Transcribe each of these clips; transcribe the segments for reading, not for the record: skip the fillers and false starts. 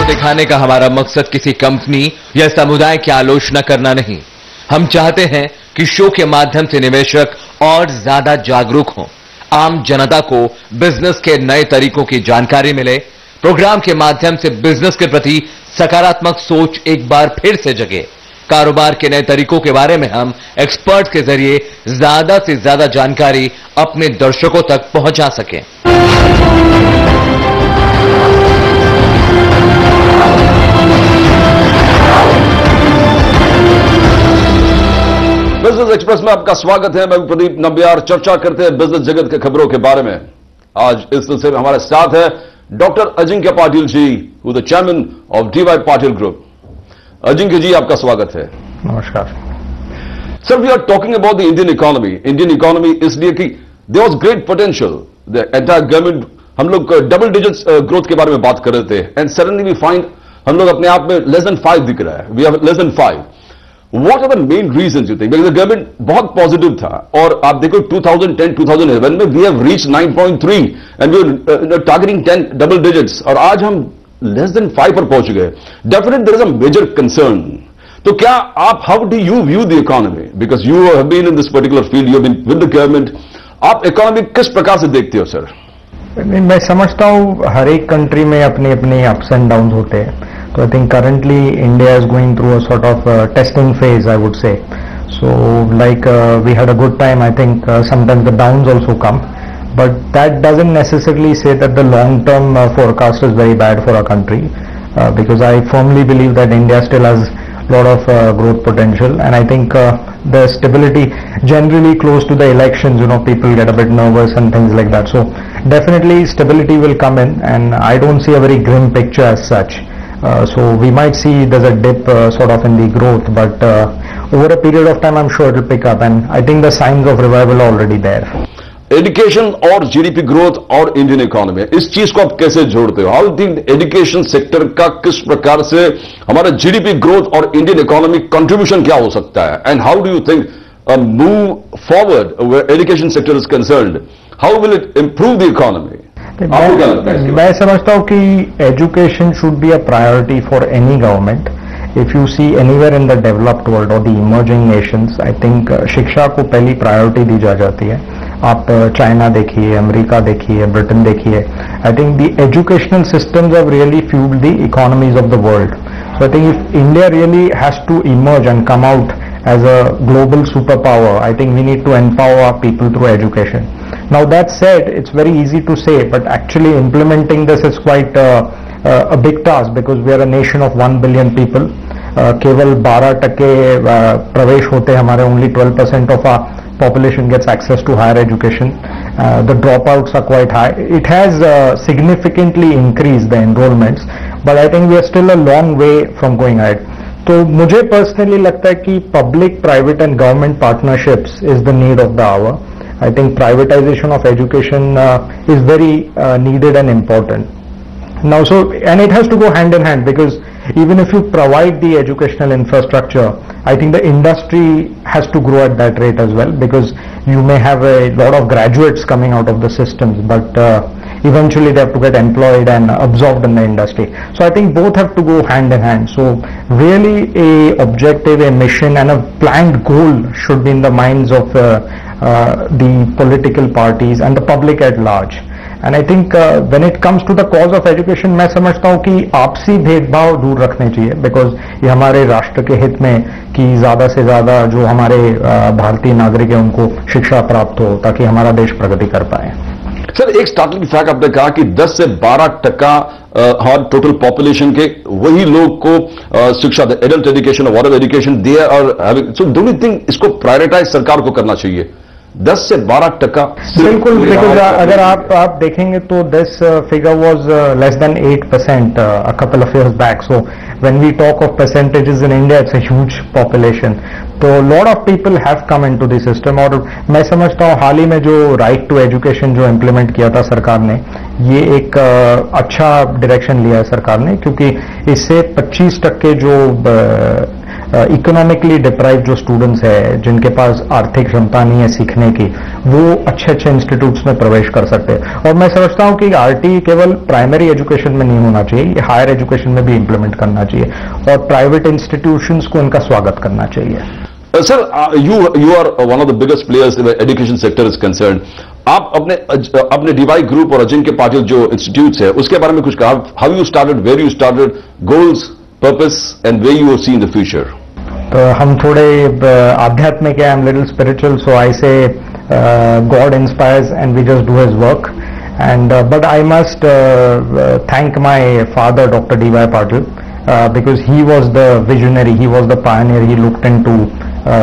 दिखाने का हमारा मकसद किसी कंपनी या समुदाय की आलोचना करना नहीं। हम चाहते हैं कि शो के माध्यम से निवेशक और ज्यादा जागरूक हों, आम जनता को बिजनेस के नए तरीकों की जानकारी मिले, प्रोग्राम के माध्यम से बिजनेस के प्रति सकारात्मक सोच एक बार फिर से जगे, कारोबार के नए तरीकों के बारे में हम एक्सपर्ट के जरिए ज्यादा से ज्यादा जानकारी अपने दर्शकों तक पहुंचा सकें। बिजनेस एक्सप्रेस में आपका स्वागत है। मैं प्रदीप नंबियार। चर्चा करते हैं बिजनेस जगत के खबरों के बारे में। आज इस सिलसिले में हमारे साथ है doctor Ajinkya Patil ji, who the chairman of DY Patil group. Ajinkya ji, आपका स्वागत है। नमस्कार sir, we are talking about the Indian economy. Indian economy इसलिए कि there was great potential, the entire government, हम लोग डबल डिजिट ग्रोथ के बारे में बात कर रहे थे, एंड सडनली वी फाइंड हम लोग अपने आप में लेस देन 5 दिख रहा है। We have less than 5। What are the main reasons you think? Because the government बहुत पॉजिटिव था, और आप देखो 2010-2011 में we have reached 9.3 and we were targeting 10 double digits, और आज हम less than 5 पर पहुंच गए। Definitely there is a major concern. तो क्या आप, how do you view the economy? Because you have been in this particular field, you have been with the government. आप इकोनॉमी किस प्रकार से देखते हो सर? मैं समझता हूँ हर एक कंट्री में अपने अपने अप्स एंड डाउन होते हैं। So I think currently India is going through a sort of testing phase, I would say. So like we had a good time. I think sometimes the downs also come, but that doesn't necessarily say that the long-term forecast is very bad for our country, because I firmly believe that India still has a lot of growth potential, and I think the stability generally close to the elections, people get a bit nervous and things like that. So definitely stability will come in, and I don't see a very grim picture as such. So we might see there's a dip sort of in the growth, but over a period of time I'm sure it will pick up, and I think the signs of revival are already there. Education और GDP growth और Indian economy, इस चीज को आप कैसे जोड़ते हो? How think education sector का किस प्रकार से हमारा जीडीपी ग्रोथ और इंडियन इकोनॉमी कंट्रीब्यूशन क्या हो सकता है, and how do you think move forward where education sector is concerned? How will it improve the economy? मैं समझता हूँ कि education should be a priority for any government. If you see anywhere in the developed world और the emerging nations, I think शिक्षा को पहली priority दी जा जाती है। आप चाइना देखिए, अमेरिका देखिए, ब्रिटेन देखिए। I think the educational systems have really fuelled the economies of the world. So I think if India really has to emerge and come out as a global superpower, I think we need to empower our people through education. Now that said, it's very easy to say, but actually implementing this is quite a big task, because we are a nation of 1 billion people. केवल 12% प्रवेश होते हैं हमारे, only 12% of our population gets access to higher education. The dropouts are quite high. It has significantly increased the enrollments, but I think we are still a long way from going ahead. तो मुझे personally लगता है कि public, private and government partnerships is the need of the hour. I think privatisation of education is very needed and important now. So, and it has to go hand in hand, because even if you provide the educational infrastructure, I think the industry has to grow at that rate as well, because you may have a lot of graduates coming out of the systems, but eventually they have to get employed and absorbed in the industry. So I think both have to go hand in hand. So really a objective, a mission and a planned goal should be in the minds of the political parties and the public at large. And I think when it comes to the cause of education, मैं समझता हूँ कि आपसी भेदभाव दूर रखने चाहिए, because ये हमारे राष्ट्र के हित में कि ज्यादा से ज्यादा जो हमारे भारतीय नागरिक हैं उनको शिक्षा प्राप्त हो, ताकि हमारा देश प्रगति कर पाए। सर, एक स्टार्टिंग फैक्ट आपने कहा कि 10 से 12% हर टोटल पॉपुलेशन के वही लोग को शिक्षा, एडल्ट एजुकेशन और water education they are having. So don't you think इसको प्रायोरिटाइज सरकार को करना चाहिए? 10 से 12%। बिल्कुल, बिकॉज अगर आप देखेंगे तो this figure was less than 8% a couple of years back. So when we talk of percentages in India, it's a huge population. तो lot of people have come into the system, और मैं समझता हूँ हाल ही में जो राइट टू एजुकेशन जो implement किया था सरकार ने, ये एक अच्छा डायरेक्शन लिया है सरकार ने, क्योंकि इससे 25% जो इकोनॉमिकली डिप्राइव जो स्टूडेंट्स है, जिनके पास आर्थिक क्षमता नहीं है सीखने की, वो अच्छे अच्छे इंस्टीट्यूट्स में प्रवेश कर सकते हैं। और मैं समझता हूं कि आरटी केवल प्राइमरी एजुकेशन में नहीं होना चाहिए, ये हायर एजुकेशन में भी इंप्लीमेंट करना चाहिए और प्राइवेट इंस्टीट्यूशंस को इनका स्वागत करना चाहिए। Sir, you are one of the biggest players in the education sector is concerned. आप अपने DY ग्रुप और अजिंक्य पाटिल जो इंस्टीट्यूट्स है उसके बारे में कुछ कहा? How you started, where you started, goals, purpose, and where you see in the future? तो हम थोड़े आध्यात्मिक है, I'm little spiritual, so I say God inspires and we just do His work. And but I must thank my father, Dr. D.Y. Patil, because he was the visionary, he was the pioneer. He looked into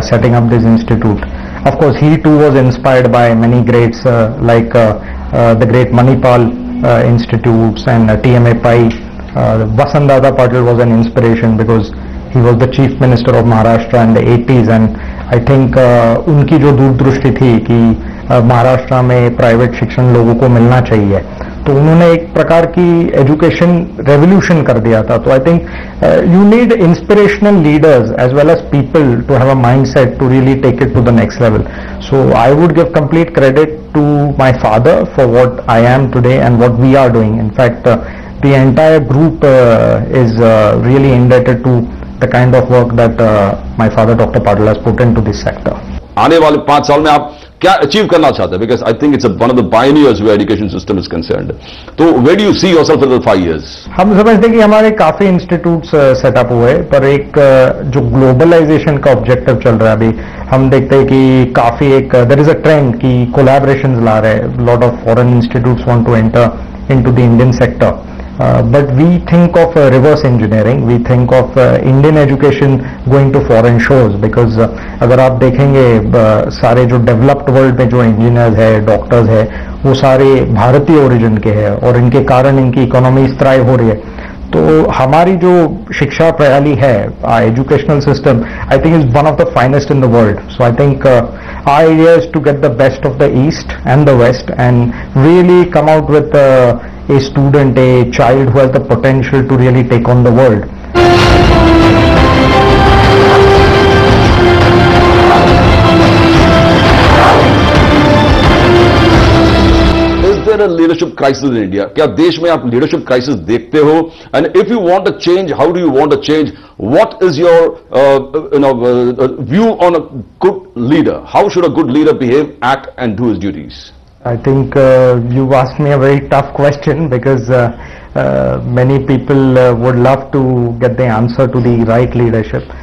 setting up this institute. Of course, he too was inspired by many greats like the great Manipal institutes and TMA Pai. Vasant Dada Patil was an inspiration because he was the chief minister of Maharashtra in the 80s, and I think उनकी जो दूरदृष्टि थी कि महाराष्ट्र में private शिक्षण लोगों को मिलना चाहिए, तो उन्होंने एक प्रकार की एजुकेशन रेवोल्यूशन कर दिया था। तो I think you need inspirational leaders as well as people to have a mindset to really take it to the next level. So I would give complete credit to my father for what I am today and what we are doing. In fact the entire group is really indebted to the kind of work that my father doctor Patil has put into this sector. आने वाले 5 साल में आप क्या achieve करना चाहते हैं? Because I think it's one of the pioneers where education system is concerned. तो where do you see yourself in 5 years? हम समझते हैं कि हमारे काफी इंस्टीट्यूट्स सेटअप हुए, पर एक जो ग्लोबलाइजेशन का ऑब्जेक्टिव चल रहा है अभी, हम देखते हैं कि काफी एक देयर इज अ ट्रेंड कि कोलैबोरेशंस ला रहे हैं। Lot of foreign institutes want to enter into the Indian sector, but we think of reverse engineering, we think of Indian education going to foreign shores, because अगर आप देखेंगे सारे जो developed world में जो इंजीनियर्स है, डॉक्टर्स है, वो सारे भारतीय ओरिजिन के हैं और इनके कारण इनकी इकोनॉमी थ्राइव हो रही है। तो हमारी जो शिक्षा प्रणाली है, educational system, I think is one of the finest in the world. So I think our idea is to get the best of the East and the West and really come out with a student, a child who has the potential to really take on the world. Is there a leadership crisis in India? क्या देश में आप leadership crisis देखते हो? And if you want a change, how do you want a change? What is your view on a good leader? How should a good leader behave, act, and do his duties? I think you've asked me a very tough question, because many people would love to get the answer to the right leadership.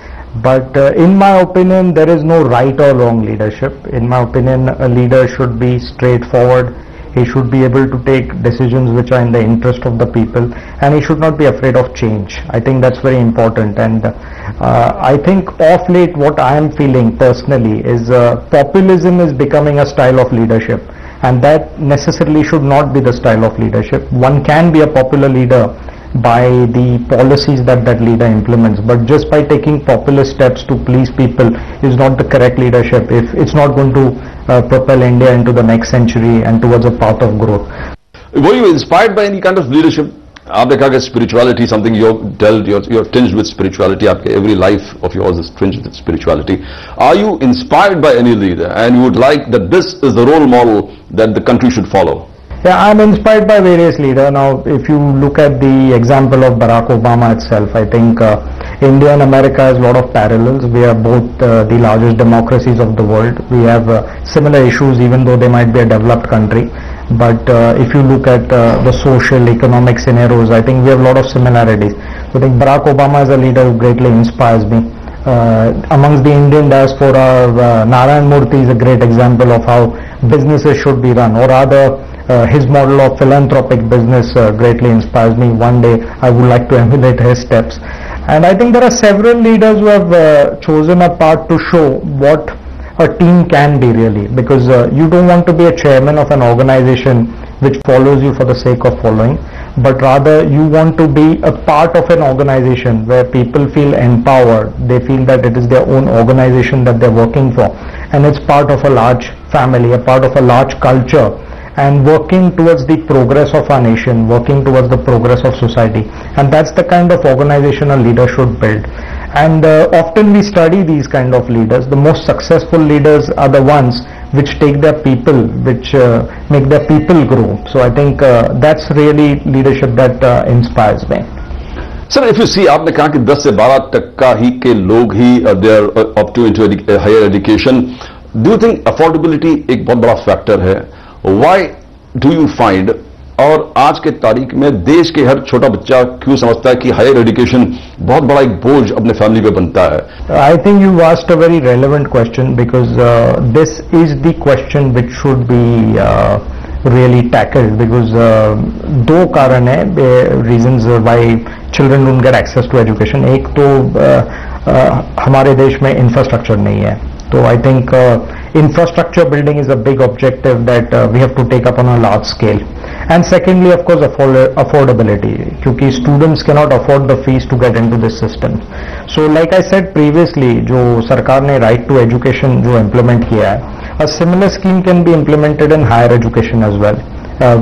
But in my opinion, there is no right or wrong leadership. In my opinion, a leader should be straightforward. He should be able to take decisions which are in the interest of the people, and he should not be afraid of change. I think that's very important. And I think of late what I am feeling personally is populism is becoming a style of leadership, and that necessarily should not be the style of leadership. One can be a popular leader by the policies that that leader implements, but just by taking populist steps to please people is not the correct leadership if it's not going to propel India into the next century and towards a path of growth. Were you inspired by any kind of leadership? आपने कहा कि spirituality, something you've dealt, you're tinged with spirituality. आपके every life of yours is tinged with spirituality. Are you inspired by any leader, and you would like that this is the role model that the country should follow? Yeah, I'm inspired by various leaders. Now, if you look at the example of Barack Obama itself, I think India and America has a lot of parallels. We are both the largest democracies of the world. We have similar issues, even though they might be a developed country. But if you look at the social, economic scenarios, I think we have a lot of similarities. So I think Barack Obama is a leader who greatly inspires me. Amongst the Indian diaspora, Narayan Murthy is a great example of how businesses should be run, or rather his model of philanthropic business greatly inspires me. One day I would like to emulate his steps. And I think there are several leaders who have chosen a path to show what a team can be really, because you don't want to be a chairman of an organization which follows you for the sake of following, but rather you want to be a part of an organization where people feel empowered. They feel that it is their own organization that they're working for, and it's part of a large family, a part of a large culture, and working towards the progress of our nation, working towards the progress of society. And that's the kind of organization a leader should build. And often we study these kind of leaders. The most successful leaders are the ones which take their people, which make their people grow. So I think that's really leadership that inspires me. Sir, if you see, आपने कहा कि 10 से 12% ही के लोग ही they are up to into higher education. Do you think affordability एक बहुत बड़ा फैक्टर है? व्हाई डू यू फाइंड, और आज के तारीख में देश के हर छोटा बच्चा क्यों समझता है कि हायर एजुकेशन बहुत बड़ा एक बोझ अपने फैमिली पे बनता है? आई think you asked a very relevant question, because this is the question which should be really tackled, because दो कारण है reasons why children don't get access to education. एक तो हमारे देश में इंफ्रास्ट्रक्चर नहीं है, तो I think infrastructure building is a big objective that we have to take up on a large scale. And secondly, of course, affordability, क्योंकि students cannot afford the fees to get into this system. So like I said previously, जो सरकार ने right to education जो implement किया है, a similar scheme can be implemented in higher education as well,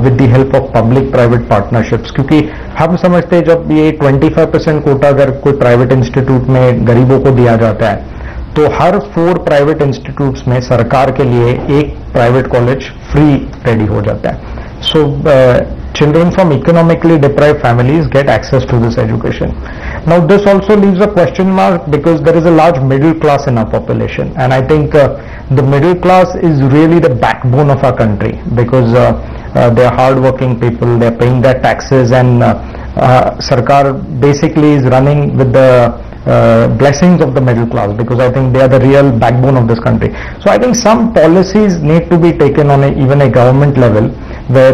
with the help of public-private partnerships. क्योंकि हम समझते हैं जब ये 25% कोटा अगर कोई प्राइवेट इंस्टीट्यूट में गरीबों को दिया जाता है, तो हर 4 प्राइवेट इंस्टीट्यूट्स में सरकार के लिए एक प्राइवेट कॉलेज फ्री रेडी हो जाता है. सो children from economically deprived families get access to this education. Now this also leaves a question mark, because there is a large middle class in our population, and I think the middle class is really the backbone of our country, because they are hard-working people, they are paying their taxes, and Sarkar basically is running with the blessings of the middle class, because I think they are the real backbone of this country. So I think some policies need to be taken on even a government level, where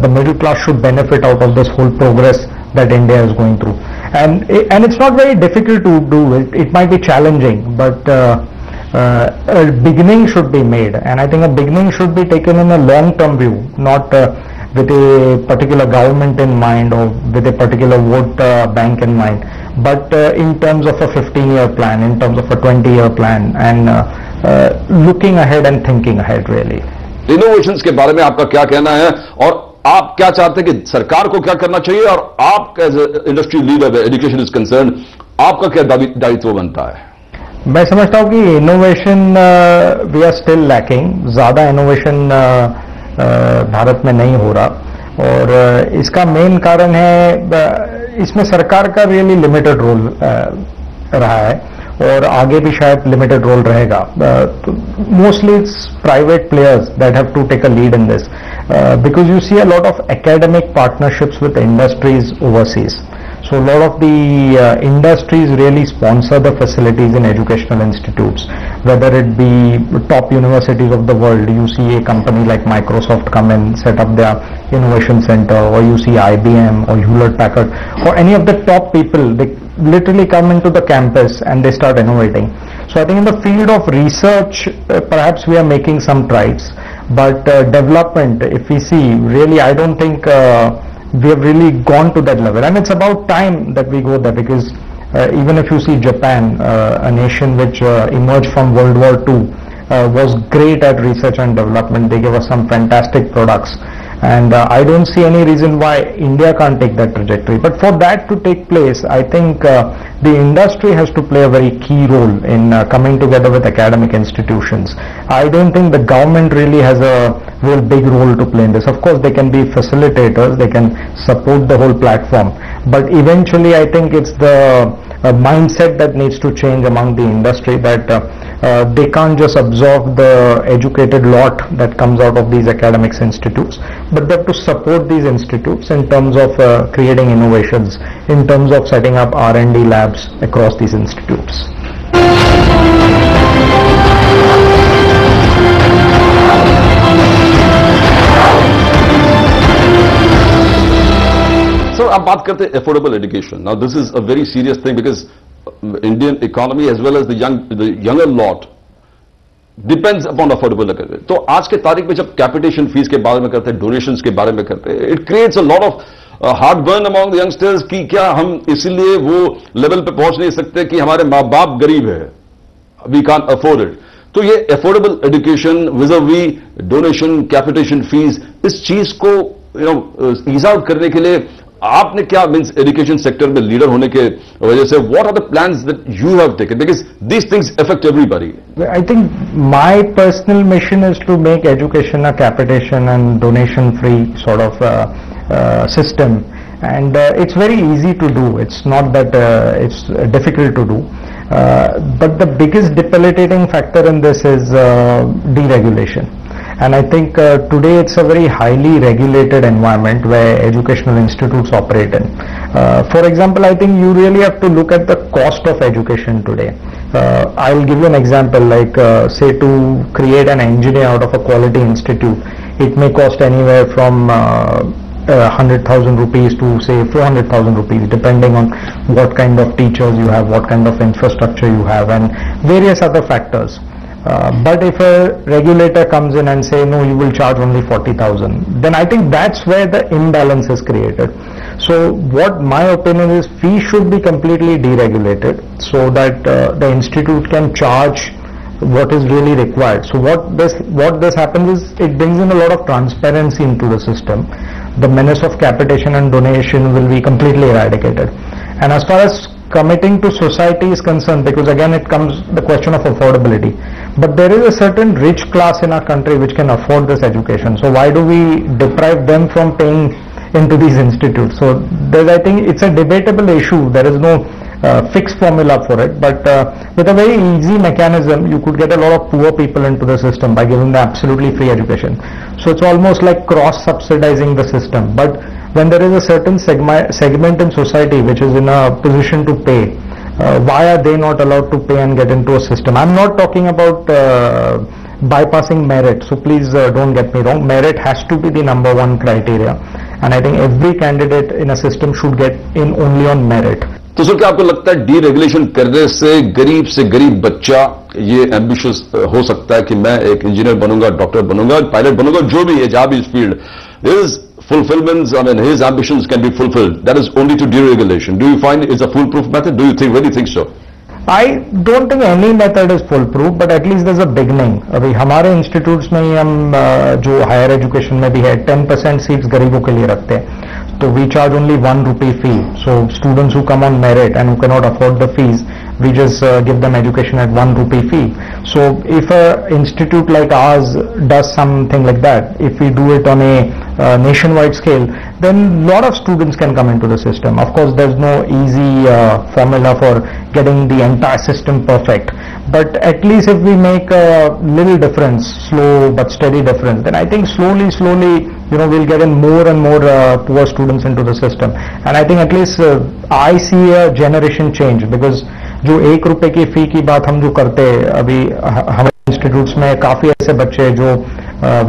the middle class should benefit out of this whole progress that India is going through. And it's not very difficult to do it. It might be challenging, but a beginning should be made, and I think a beginning should be taken in a long-term view, not with a particular government in mind or with a particular vote bank in mind, but in terms of a 15-year plan, in terms of a 20-year plan, and looking ahead and thinking ahead really. Innovations के बारे में आपका क्या कहना है, और आप क्या चाहते हैं कि सरकार को क्या करना चाहिए, और आप as industry leader education is concern, आपका क्या दायित्व बनता है? मैं समझता हूं कि innovation we are still lacking. ज्यादा इनोवेशन भारत में नहीं हो रहा, और इसका मेन कारण है इसमें सरकार का रियली लिमिटेड रोल रहा है, और आगे भी शायद लिमिटेड रोल रहेगा. Mostly it's private players that have to take a lead in this, because you see a lot of academic partnerships with industries overseas. So a lot of the industries really sponsor the facilities in educational institutes, whether it be top universities of the world. You see a company like Microsoft come and set up their innovation center, or you see IBM or Hewlett Packard or any of the top people. They literally come into the campus and they start innovating. So I think in the field of research, perhaps we are making some strides, but development, if we see, really I don't think we have really gone to that level, and it's about time that we go there, because even if you see Japan, a nation which emerged from World War II, was great at research and development. They gave us some fantastic products, and I don't see any reason why India can't take that trajectory. But for that to take place, I think the industry has to play a very key role in coming together with academic institutions. I don't think the government really has a real big role to play in this. Of course, they can be facilitators, they can support the whole platform, but eventually I think it's the mindset that needs to change among the industry, that they can't just absorb the educated lot that comes out of these academics institutes, but they have to support these institutes in terms of creating innovations, in terms of setting up R&D labs across these institutes. So, आप बात करते हैं affordable education. Now this is a very serious thing, because Indian economy as well as the younger lot depends upon affordable. तो आज के तारीख में जब कैपिटेशन फीस के बारे में करते हैं, डोनेशंस के बारे में करते हैं, it creates a lot of heart burn among the youngsters कि क्या हम इसीलिए वो लेवल पे पहुंच नहीं सकते कि हमारे माँ बाप गरीब है, वी कांट अफोर्ड इट. तो ये affordable education vis-a-vis donation, capitation fees, इस चीज को ईज आउट करने के लिए आपने क्या मींस एजुकेशन सेक्टर में लीडर होने के वजह से what are the plans that you have taken because these things affect everybody? I think my personal mission is to make education a capitation and donation free sort of system, and it's very easy to do. It's not that it's difficult to do, but the biggest debilitating factor in this is deregulation. And I think today it's a very highly regulated environment where educational institutes operate in. For example, I think you really have to look at the cost of education today. I'll give you an example, like say to create an engineer out of a quality institute, it may cost anywhere from 100,000 rupees to say 400,000 rupees, depending on what kind of teachers you have, what kind of infrastructure you have, and various other factors. But if a regulator comes in and say, no, you will charge only 40,000, then I think that's where the imbalance is created. So what my opinion is, fees should be completely deregulated so that the institute can charge what is really required. So what this happens is, it brings in a lot of transparency into the system. The menace of capitation and donation will be completely eradicated. And as far as committing to society is concerned, because again it comes the question of affordability, but there is a certain rich class in our country which can afford this education, so why do we deprive them from paying into these institutes? So I think it's a debatable issue. There is no fixed formula for it, but with a very easy mechanism you could get a lot of poor people into the system by giving them absolutely free education. So it's almost like cross subsidizing the system. But when there is a certain segment in society which is in a position to pay, why are they not allowed to pay and get into a system? I'm not talking about bypassing merit, so please don't get me wrong. Merit has to be the number one criteria, and I think every candidate in a system should get in only on merit. तो sir क्या आपको लगता है deregulation करने से गरीब बच्चा ये एम्बिशियस हो सकता है कि मैं एक इंजीनियर बनूंगा, डॉक्टर बनूंगा, पायलट बनूंगा, जो भी है जहां भी इस field there is fulfillments, I mean, his ambitions can be fulfilled. That is only to deregulation. Do you find it's a foolproof method? Do you really think so? I don't think any method is foolproof, but at least there's a beginning. अभी हमारे institutes में ही हम जो higher education में भी है 10% seats गरीबों के लिए रखते हैं. So we charge only 1 rupee fee. So students who come on merit and who cannot afford the fees, we just give them education at 1 rupee fee. So if a institute like ours does something like that, if we do it on a nationwide scale, then a lot of students can come into the system. Of course, there's no easy formula for getting the entire system perfect. But at least if we make a little difference, slow but steady difference, then I think slowly, we'll get in more and more poor students into the system. And I think at least I see a generation change, because जो 1 रुपए की फी की बात हम जो करते हैं, अभी हमारे इंस्टीट्यूट्स में काफी ऐसे बच्चे जो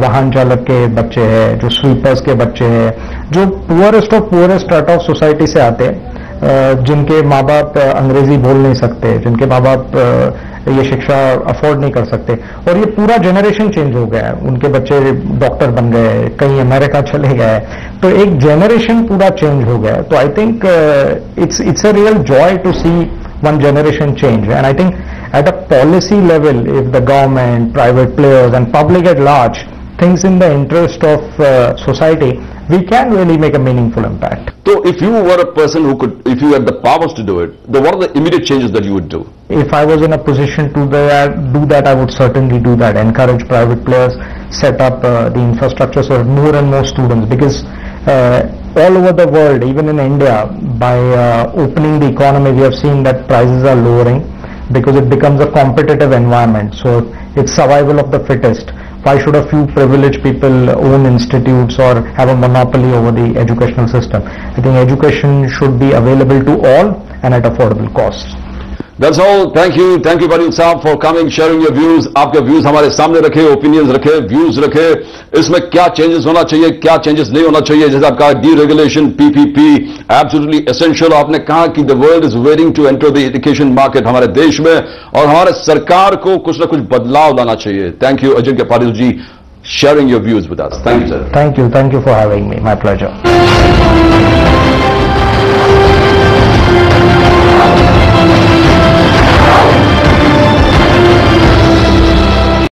वाहन चालक के बच्चे हैं, जो स्वीपर्स के बच्चे हैं, जो poorest of poorest strata of society से आते हैं, जिनके माँ बाप अंग्रेजी बोल नहीं सकते, जिनके माँ बाप ये शिक्षा अफोर्ड नहीं कर सकते, और ये पूरा जनरेशन चेंज हो गया है. उनके बच्चे डॉक्टर बन गए, कहीं अमेरिका चले गए, तो एक जनरेशन पूरा चेंज हो गया है. तो I think it's a real joy to see one generation change. And I think at a policy level, if the government, private players and public at large thinks in the interest of society, we can really make a meaningful impact. So if you were a person who could, if you had the powers to do it, then what are the immediate changes that you would do? If I was in a position to do that, I would certainly do that. Encourage private players, set up the infrastructure so that more and more students, because all over the world, even in India, by opening the economy, we have seen that prices are lowering because it becomes a competitive environment. So it's survival of the fittest. Why should a few privileged people own institutes or have a monopoly over the educational system? I think education should be available to all and at affordable costs. That's all. Thank you Paril Saab for coming, sharing your views. आपके views हमारे सामने रखे, opinions रखे, views रखे. इसमें क्या changes होना चाहिए, क्या चेंजेस नहीं होना चाहिए, जैसे आपका डीरेगुलेशन, पीपीपी, एब्सोल्युटली एसेंशियल. आपने कहा कि the world is waiting to enter the education market हमारे देश में, और हमारे सरकार को कुछ ना कुछ बदलाव लाना चाहिए. Thank you Ajinkya Patil ji, sharing your views with us. Thank you, sir. Thank you for having me. My pleasure.